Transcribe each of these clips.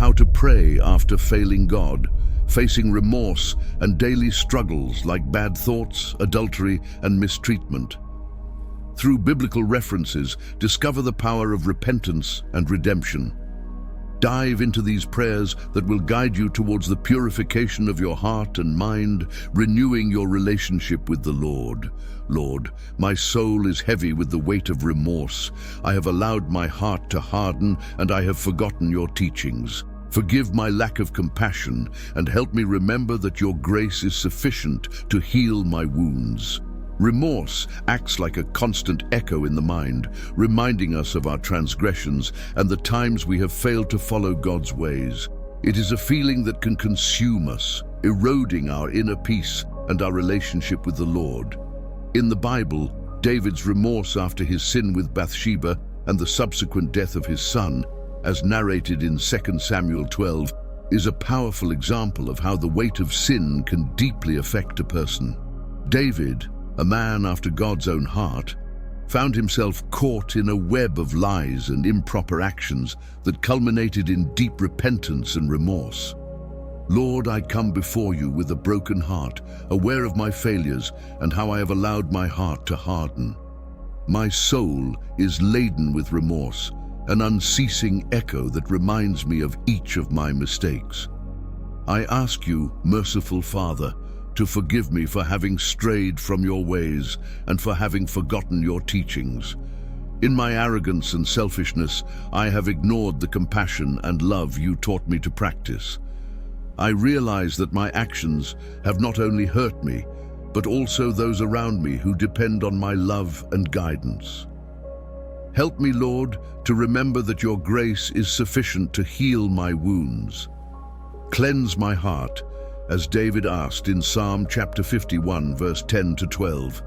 how to pray after failing God, facing remorse and daily struggles like bad thoughts, adultery, and mistreatment. Through biblical references, discover the power of repentance and redemption. Dive into these prayers that will guide you towards the purification of your heart and mind, renewing your relationship with the Lord. Lord, my soul is heavy with the weight of remorse. I have allowed my heart to harden, and I have forgotten your teachings. Forgive my lack of compassion, and help me remember that your grace is sufficient to heal my wounds. Remorse acts like a constant echo in the mind, reminding us of our transgressions and the times we have failed to follow God's ways. It is a feeling that can consume us, eroding our inner peace and our relationship with the Lord. In the Bible, David's remorse after his sin with Bathsheba and the subsequent death of his son, as narrated in 2 Samuel 12, is a powerful example of how the weight of sin can deeply affect a person. David, a man after God's own heart, found himself caught in a web of lies and improper actions that culminated in deep repentance and remorse. Lord, I come before you with a broken heart, aware of my failures and how I have allowed my heart to harden. My soul is laden with remorse, an unceasing echo that reminds me of each of my mistakes. I ask you, merciful Father, to forgive me for having strayed from your ways and for having forgotten your teachings. In my arrogance and selfishness, I have ignored the compassion and love you taught me to practice. I realize that my actions have not only hurt me, but also those around me who depend on my love and guidance. Help me, Lord, to remember that your grace is sufficient to heal my wounds. Cleanse my heart, as David asked in Psalm chapter 51, verse 10 to 12.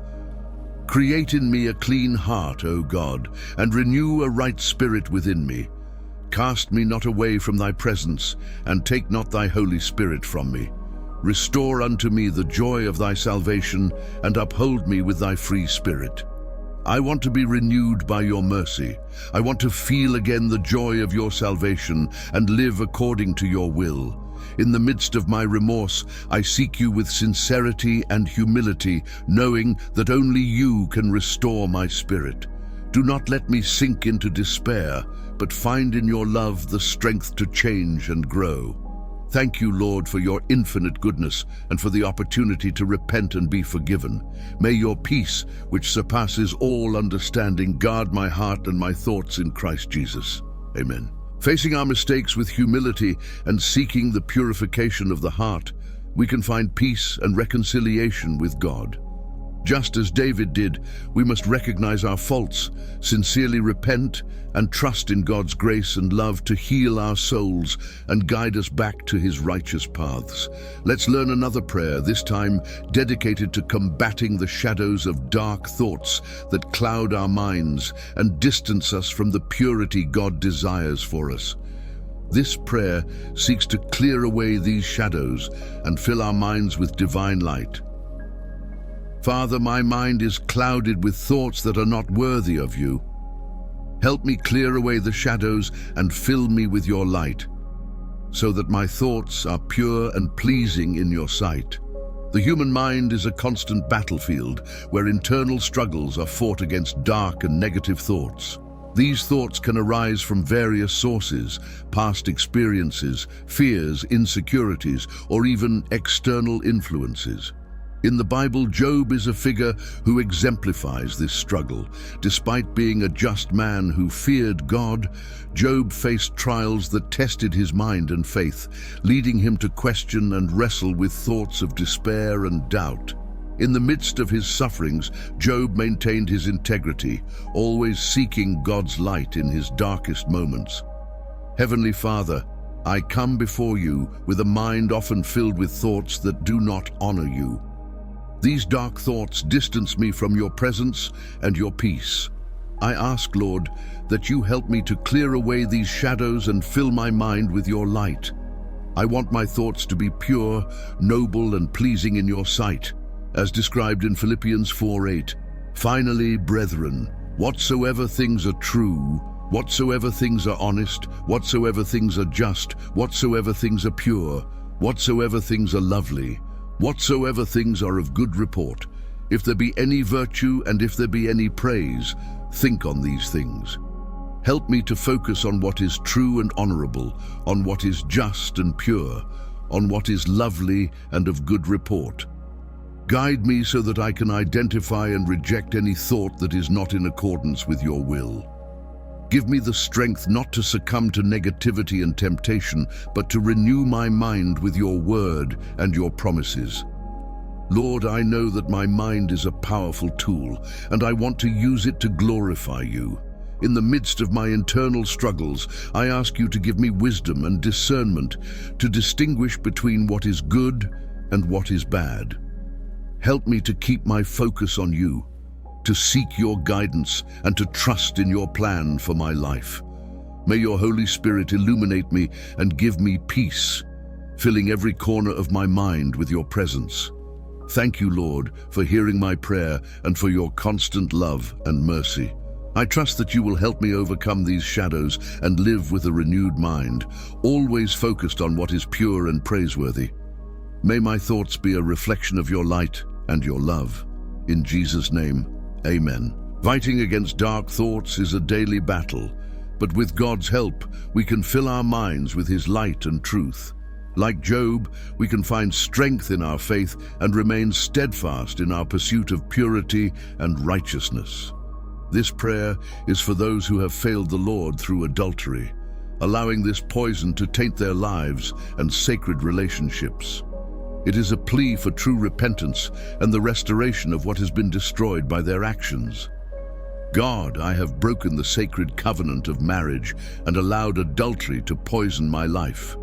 Create in me a clean heart, O God, and renew a right spirit within me. Cast me not away from thy presence, and take not thy Holy Spirit from me. Restore unto me the joy of thy salvation, and uphold me with thy free spirit. I want to be renewed by your mercy. I want to feel again the joy of your salvation and live according to your will. In the midst of my remorse, I seek you with sincerity and humility, knowing that only you can restore my spirit. Do not let me sink into despair, but find in your love the strength to change and grow. Thank you, Lord, for your infinite goodness and for the opportunity to repent and be forgiven. May your peace, which surpasses all understanding, guard my heart and my thoughts in Christ Jesus. Amen. Facing our mistakes with humility and seeking the purification of the heart, we can find peace and reconciliation with God. Just as David did, we must recognize our faults, sincerely repent, and trust in God's grace and love to heal our souls and guide us back to his righteous paths. Let's learn another prayer, this time dedicated to combating the shadows of dark thoughts that cloud our minds and distance us from the purity God desires for us. This prayer seeks to clear away these shadows and fill our minds with divine light. Father, my mind is clouded with thoughts that are not worthy of you. Help me clear away the shadows and fill me with your light, so that my thoughts are pure and pleasing in your sight. The human mind is a constant battlefield where internal struggles are fought against dark and negative thoughts. These thoughts can arise from various sources, past experiences, fears, insecurities, or even external influences. In the Bible, Job is a figure who exemplifies this struggle. Despite being a just man who feared God, Job faced trials that tested his mind and faith, leading him to question and wrestle with thoughts of despair and doubt. In the midst of his sufferings, Job maintained his integrity, always seeking God's light in his darkest moments. Heavenly Father, I come before you with a mind often filled with thoughts that do not honor you. These dark thoughts distance me from your presence and your peace. I ask, Lord, that you help me to clear away these shadows and fill my mind with your light. I want my thoughts to be pure, noble, and pleasing in your sight, as described in Philippians 4:8. Finally, brethren, whatsoever things are true, Whatsoever things are honest, whatsoever things are just, whatsoever things are pure, whatsoever things are lovely, whatsoever things are of good report, if there be any virtue and if there be any praise, think on these things. Help me to focus on what is true and honorable, on what is just and pure, on what is lovely and of good report. Guide me so that I can identify and reject any thought that is not in accordance with your will. Give me the strength not to succumb to negativity and temptation, but to renew my mind with your word and your promises. Lord, I know that my mind is a powerful tool, and I want to use it to glorify you. In the midst of my internal struggles, I ask you to give me wisdom and discernment to distinguish between what is good and what is bad. Help me to keep my focus on you, to seek your guidance and to trust in your plan for my life. May your Holy Spirit illuminate me and give me peace, filling every corner of my mind with your presence. Thank you, Lord, for hearing my prayer and for your constant love and mercy. I trust that you will help me overcome these shadows and live with a renewed mind, always focused on what is pure and praiseworthy. May my thoughts be a reflection of your light and your love. In Jesus' name, amen. Fighting against dark thoughts is a daily battle, but with God's help, we can fill our minds with His light and truth. Like Job, we can find strength in our faith and remain steadfast in our pursuit of purity and righteousness. This prayer is for those who have failed the Lord through adultery, allowing this poison to taint their lives and sacred relationships. It is a plea for true repentance and the restoration of what has been destroyed by their actions. God, I have broken the sacred covenant of marriage and allowed adultery to poison my life.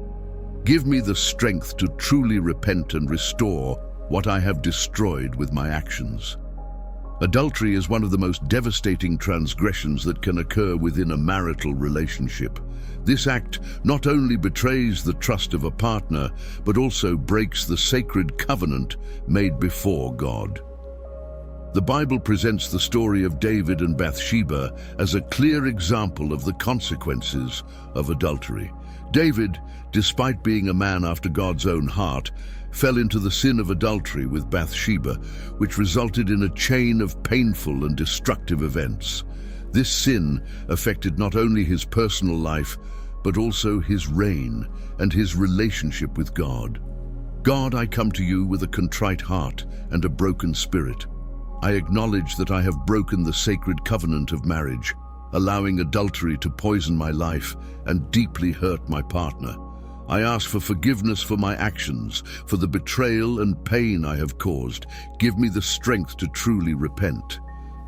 Give me the strength to truly repent and restore what I have destroyed with my actions. Adultery is one of the most devastating transgressions that can occur within a marital relationship. This act not only betrays the trust of a partner, but also breaks the sacred covenant made before God. The Bible presents the story of David and Bathsheba as a clear example of the consequences of adultery. David, despite being a man after God's own heart, fell into the sin of adultery with Bathsheba, which resulted in a chain of painful and destructive events. This sin affected not only his personal life, but also his reign and his relationship with God. God, I come to you with a contrite heart and a broken spirit. I acknowledge that I have broken the sacred covenant of marriage, allowing adultery to poison my life and deeply hurt my partner. I ask for forgiveness for my actions, for the betrayal and pain I have caused. Give me the strength to truly repent,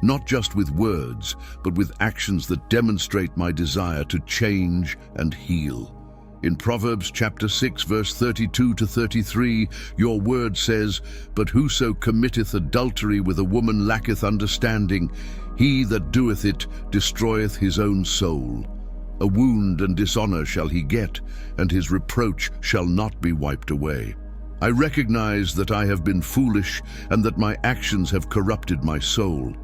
not just with words, but with actions that demonstrate my desire to change and heal. In Proverbs chapter 6, verse 32 to 33, your word says, "But whoso committeth adultery with a woman lacketh understanding. He that doeth it destroyeth his own soul. A wound and dishonor shall he get, and his reproach shall not be wiped away." I recognize that I have been foolish and that my actions have corrupted my soul.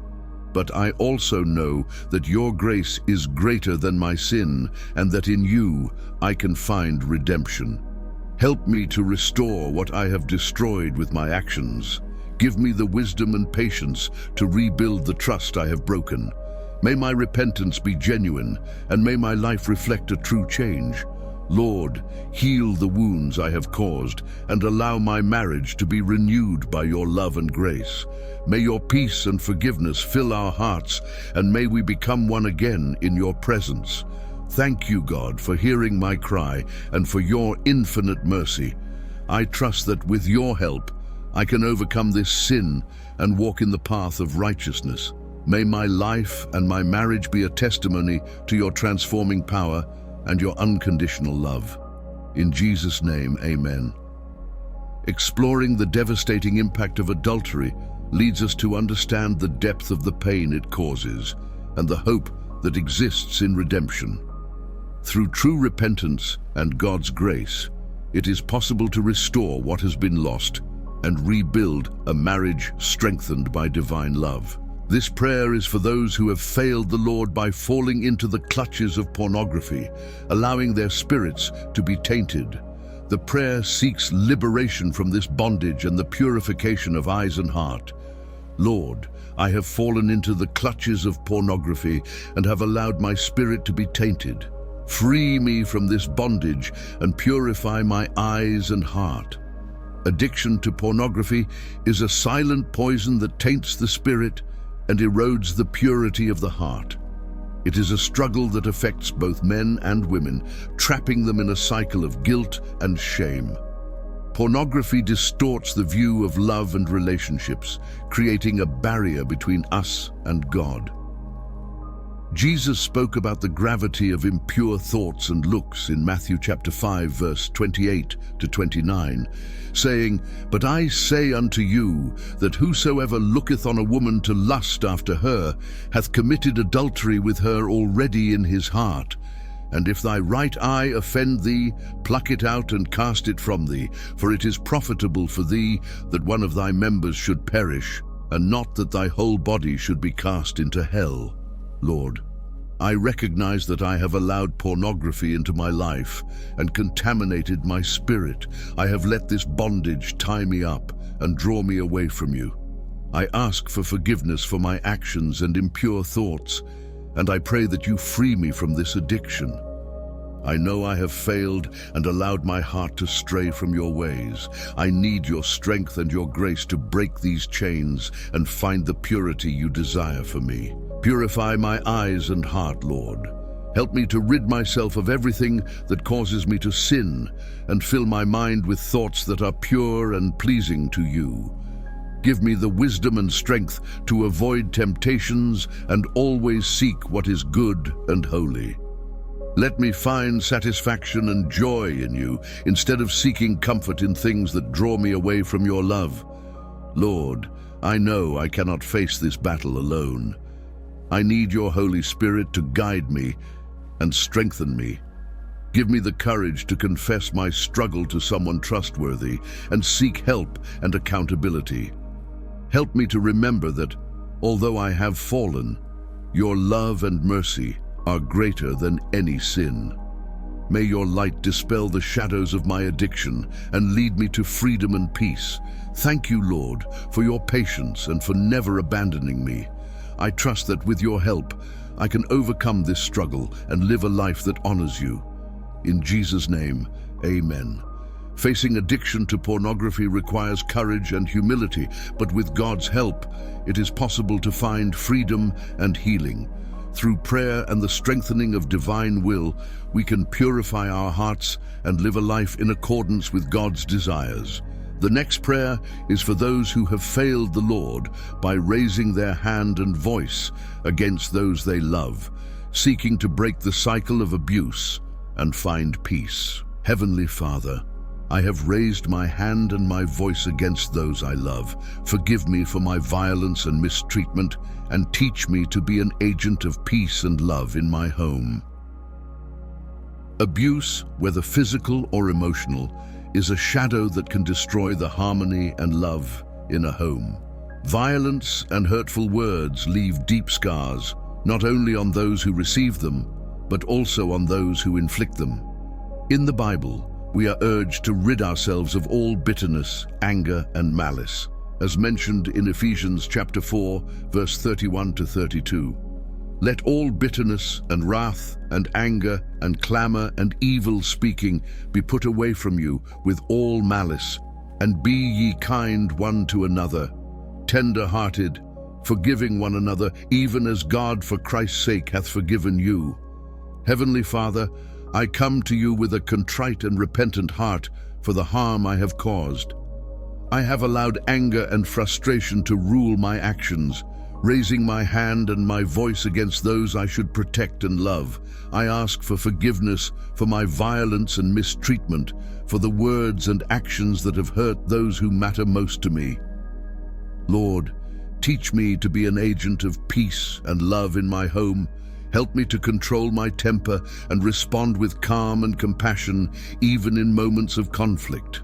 But I also know that your grace is greater than my sin, and that in you I can find redemption. Help me to restore what I have destroyed with my actions. Give me the wisdom and patience to rebuild the trust I have broken. May my repentance be genuine, and may my life reflect a true change. Lord, heal the wounds I have caused, and allow my marriage to be renewed by your love and grace. May your peace and forgiveness fill our hearts, and may we become one again in your presence. Thank you, God, for hearing my cry and for your infinite mercy. I trust that with your help, I can overcome this sin and walk in the path of righteousness. May my life and my marriage be a testimony to your transforming power and your unconditional love. In Jesus' name, amen. Exploring the devastating impact of adultery leads us to understand the depth of the pain it causes and the hope that exists in redemption. Through true repentance and God's grace, it is possible to restore what has been lost and rebuild a marriage strengthened by divine love. This prayer is for those who have failed the Lord by falling into the clutches of pornography, allowing their spirits to be tainted. The prayer seeks liberation from this bondage and the purification of eyes and heart. Lord, I have fallen into the clutches of pornography and have allowed my spirit to be tainted. Free me from this bondage and purify my eyes and heart. Addiction to pornography is a silent poison that taints the spirit and erodes the purity of the heart. It is a struggle that affects both men and women, trapping them in a cycle of guilt and shame. Pornography distorts the view of love and relationships, creating a barrier between us and God. Jesus spoke about the gravity of impure thoughts and looks in Matthew chapter 5, verse 28 to 29, saying, "But I say unto you, that whosoever looketh on a woman to lust after her, hath committed adultery with her already in his heart. And if thy right eye offend thee, pluck it out and cast it from thee, for it is profitable for thee that one of thy members should perish, and not that thy whole body should be cast into hell." Lord, I recognize that I have allowed pornography into my life and contaminated my spirit. I have let this bondage tie me up and draw me away from you. I ask for forgiveness for my actions and impure thoughts, and I pray that you free me from this addiction. I know I have failed and allowed my heart to stray from your ways. I need your strength and your grace to break these chains and find the purity you desire for me. Purify my eyes and heart, Lord. Help me to rid myself of everything that causes me to sin and fill my mind with thoughts that are pure and pleasing to you. Give me the wisdom and strength to avoid temptations and always seek what is good and holy. Let me find satisfaction and joy in you instead of seeking comfort in things that draw me away from your love. Lord, I know I cannot face this battle alone. I need your Holy Spirit to guide me and strengthen me. Give me the courage to confess my struggle to someone trustworthy and seek help and accountability. Help me to remember that, although I have fallen, your love and mercy are greater than any sin. May your light dispel the shadows of my addiction and lead me to freedom and peace. Thank you, Lord, for your patience and for never abandoning me. I trust that with your help, I can overcome this struggle and live a life that honors you. In Jesus' name, amen. Facing addiction to pornography requires courage and humility, but with God's help, it is possible to find freedom and healing. Through prayer and the strengthening of divine will, we can purify our hearts and live a life in accordance with God's desires. The next prayer is for those who have failed the Lord by raising their hand and voice against those they love, seeking to break the cycle of abuse and find peace. Heavenly Father, I have raised my hand and my voice against those I love. Forgive me for my violence and mistreatment, and teach me to be an agent of peace and love in my home. Abuse, whether physical or emotional, is a shadow that can destroy the harmony and love in a home. Violence and hurtful words leave deep scars, not only on those who receive them, but also on those who inflict them. In the Bible, we are urged to rid ourselves of all bitterness, anger, and malice, as mentioned in Ephesians chapter 4, verse 31 to 32. Let all bitterness and wrath and anger and clamor and evil speaking be put away from you with all malice, and be ye kind one to another, tender-hearted, forgiving one another, even as God for Christ's sake hath forgiven you. Heavenly Father, I come to you with a contrite and repentant heart for the harm I have caused. I have allowed anger and frustration to rule my actions, raising my hand and my voice against those I should protect and love. I ask for forgiveness for my violence and mistreatment, for the words and actions that have hurt those who matter most to me. Lord, teach me to be an agent of peace and love in my home. Help me to control my temper and respond with calm and compassion, even in moments of conflict.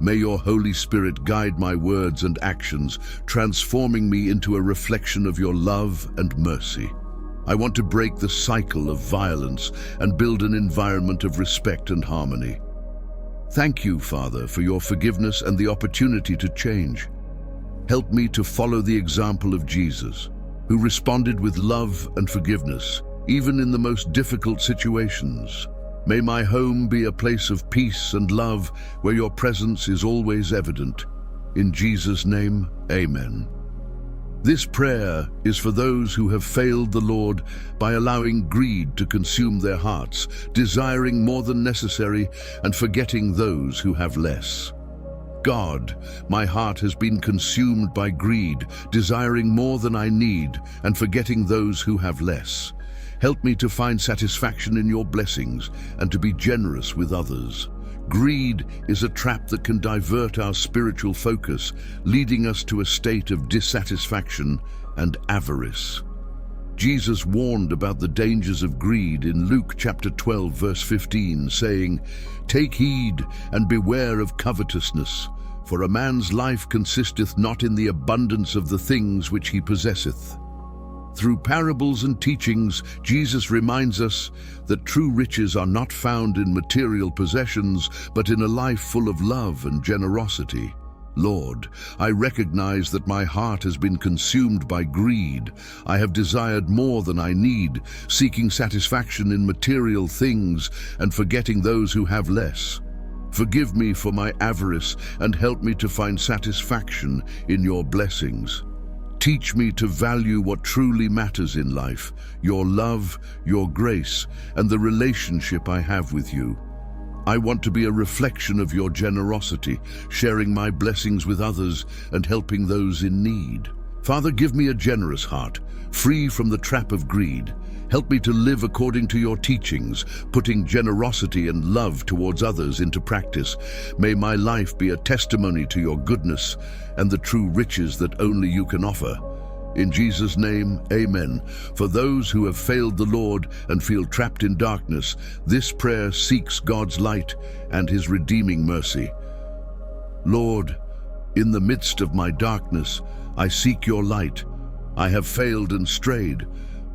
May your Holy Spirit guide my words and actions, transforming me into a reflection of your love and mercy. I want to break the cycle of violence and build an environment of respect and harmony. Thank you, Father, for your forgiveness and the opportunity to change. Help me to follow the example of Jesus, who responded with love and forgiveness, even in the most difficult situations. May my home be a place of peace and love where your presence is always evident. In Jesus' name, amen. This prayer is for those who have failed the Lord by allowing greed to consume their hearts, desiring more than necessary and forgetting those who have less. God, my heart has been consumed by greed, desiring more than I need and forgetting those who have less. Help me to find satisfaction in your blessings and to be generous with others. Greed is a trap that can divert our spiritual focus, leading us to a state of dissatisfaction and avarice. Jesus warned about the dangers of greed in Luke chapter 12, verse 15, saying, "Take heed and beware of covetousness, for a man's life consisteth not in the abundance of the things which he possesseth." Through parables and teachings, Jesus reminds us that true riches are not found in material possessions, but in a life full of love and generosity. Lord, I recognize that my heart has been consumed by greed. I have desired more than I need, seeking satisfaction in material things and forgetting those who have less. Forgive me for my avarice and help me to find satisfaction in your blessings. Teach me to value what truly matters in life, your love, your grace, and the relationship I have with you. I want to be a reflection of your generosity, sharing my blessings with others and helping those in need. Father, give me a generous heart, free from the trap of greed. Help me to live according to your teachings, putting generosity and love towards others into practice. May my life be a testimony to your goodness and the true riches that only you can offer. In Jesus' name, amen. For those who have failed the Lord and feel trapped in darkness, this prayer seeks God's light and his redeeming mercy. Lord, in the midst of my darkness, I seek your light. I have failed and strayed,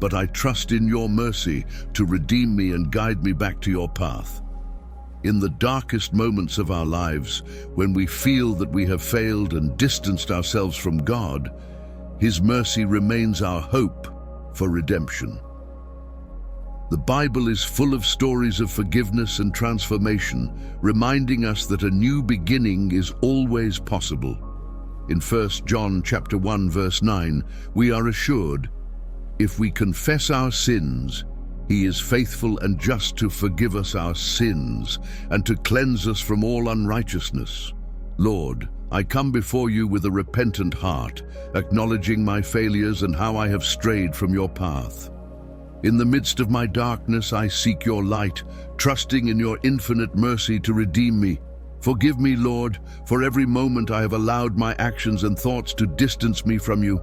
but I trust in your mercy to redeem me and guide me back to your path. In the darkest moments of our lives, when we feel that we have failed and distanced ourselves from God, his mercy remains our hope for redemption. The Bible is full of stories of forgiveness and transformation, reminding us that a new beginning is always possible. In 1 John chapter 1 verse 9, we are assured, if we confess our sins, he is faithful and just to forgive us our sins and to cleanse us from all unrighteousness. Lord, I come before you with a repentant heart, acknowledging my failures and how I have strayed from your path. In the midst of my darkness, I seek your light, trusting in your infinite mercy to redeem me. Forgive me, Lord, for every moment I have allowed my actions and thoughts to distance me from you.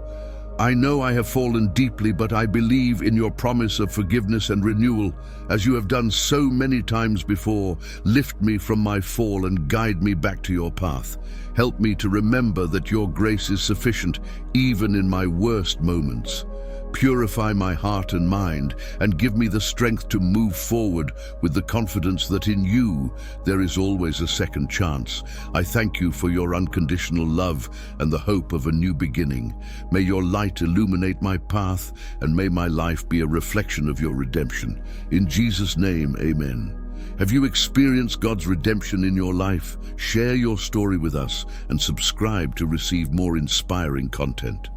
I know I have fallen deeply, but I believe in your promise of forgiveness and renewal. As you have done so many times before, lift me from my fall and guide me back to your path. Help me to remember that your grace is sufficient, even in my worst moments. Purify my heart and mind, and give me the strength to move forward with the confidence that in you there is always a second chance. I thank you for your unconditional love and the hope of a new beginning. May your light illuminate my path, and may my life be a reflection of your redemption. In Jesus' name, amen. Have you experienced God's redemption in your life? Share your story with us and subscribe to receive more inspiring content.